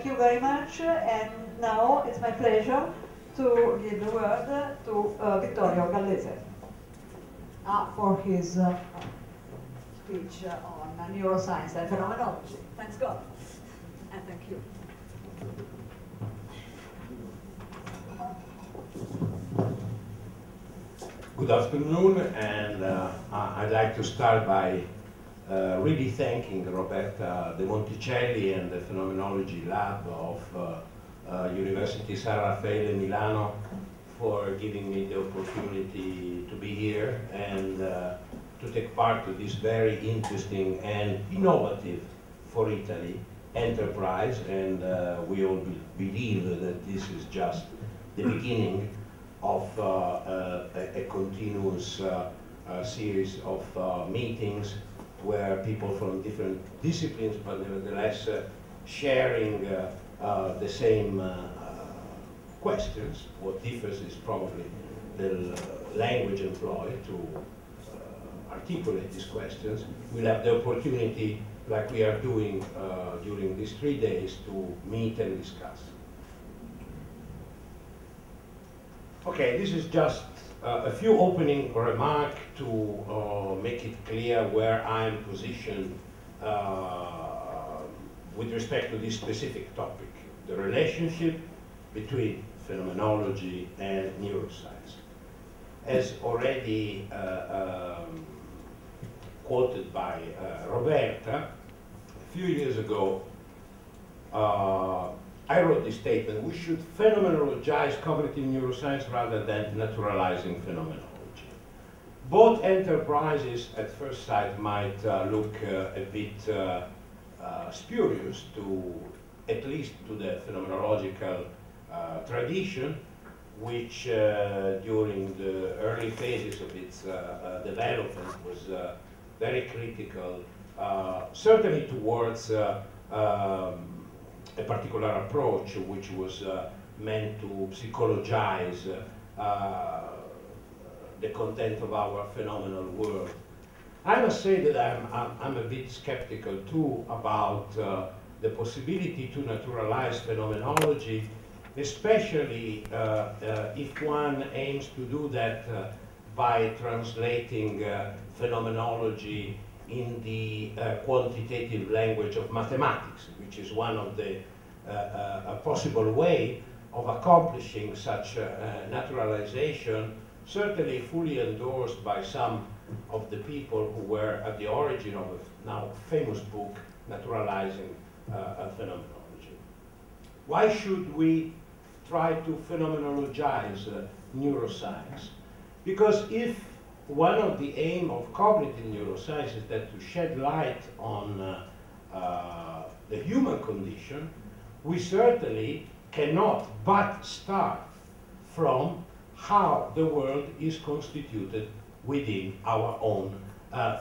Thank you very much, and now it's my pleasure to give the word to Vittorio Gallese for his speech on neuroscience and phenomenology. Thanks God, and thank you. Good afternoon, and I'd like to start by really thanking Roberta De Monticelli and the Phenomenology Lab of Università Raffaele Milano for giving me the opportunity to be here and to take part in this very interesting and innovative for Italy enterprise, and we all believe that this is just the beginning of a continuous series of meetings where people from different disciplines, but nevertheless sharing the same questions. What differs is probably the language employed to articulate these questions. We'll have the opportunity, like we are doing during these 3 days, to meet and discuss. Okay, this is just a few opening remarks to make it clear where I'm positioned with respect to this specific topic, the relationship between phenomenology and neuroscience. As already quoted by Roberta, a few years ago, I wrote this statement: we should phenomenologize cognitive neuroscience rather than naturalizing phenomenology. Both enterprises at first sight might look a bit spurious to, at least to the phenomenological tradition, which during the early phases of its development was very critical, certainly towards a particular approach which was meant to psychologize the content of our phenomenal world. I must say that I'm a bit skeptical too about the possibility to naturalize phenomenology, especially if one aims to do that by translating phenomenology in the quantitative language of mathematics, which is one of the a possible way of accomplishing such naturalization, certainly fully endorsed by some of the people who were at the origin of a now famous book, Naturalizing Phenomenology. Why should we try to phenomenologize neuroscience? Because if one of the aim of cognitive neuroscience is that to shed light on the human condition, we certainly cannot but start from how the world is constituted within our own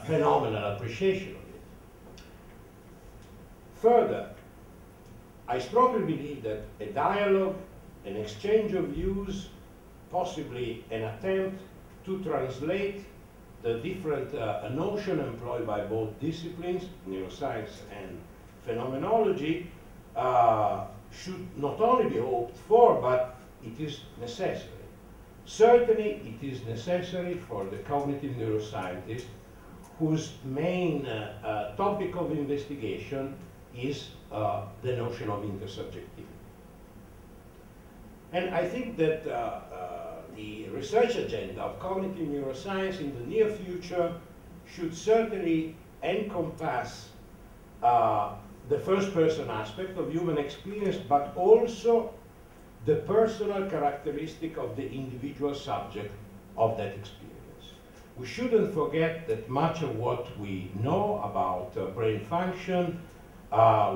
phenomenal appreciation of it. Further, I strongly believe that a dialogue, an exchange of views, possibly an attempt to translate the different notion employed by both disciplines, neuroscience and phenomenology, should not only be hoped for, but it is necessary. Certainly it is necessary for the cognitive neuroscientist whose main topic of investigation is the notion of intersubjectivity. And I think that the research agenda of cognitive neuroscience in the near future should certainly encompass the first-person aspect of human experience, but also the personal characteristic of the individual subject of that experience. We shouldn't forget that much of what we know about brain function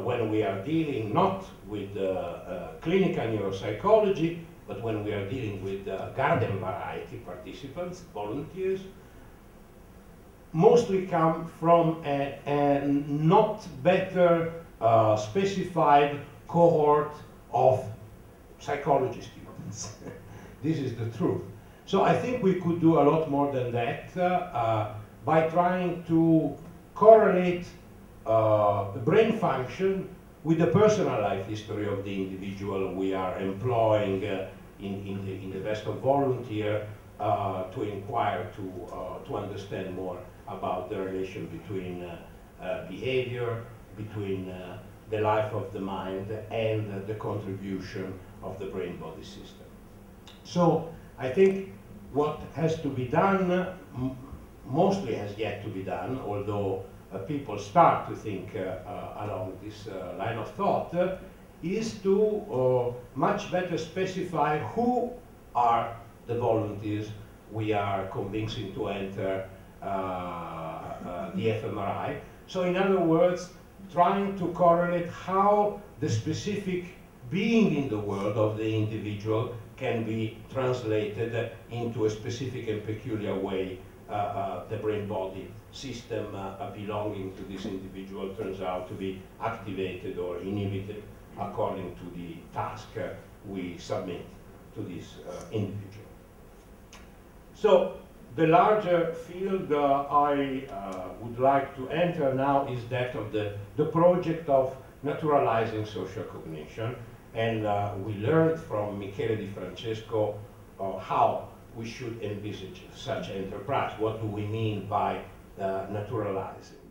when we are dealing not with clinical neuropsychology, but when we are dealing with garden variety participants, volunteers, mostly come from a not better specified cohort of psychology students. This is the truth. So I think we could do a lot more than that by trying to correlate brain function with the personal life history of the individual we are employing in the best of volunteer to inquire, to understand more about the relation between behavior, between the life of the mind and the contribution of the brain-body system. So I think what has to be done, mostly has yet to be done, although people start to think along this line of thought, is to much better specify who are the volunteers we are convincing to enter the fMRI. So in other words, trying to correlate how the specific being in the world of the individual can be translated into a specific and peculiar way. The brain-body system belonging to this individual turns out to be activated or inhibited according to the task we submit to this individual. So the larger field I would like to enter now is that of the project of naturalizing social cognition. And we learned from Michele Di Francesco how we should envisage such enterprise. What do we mean by naturalizing?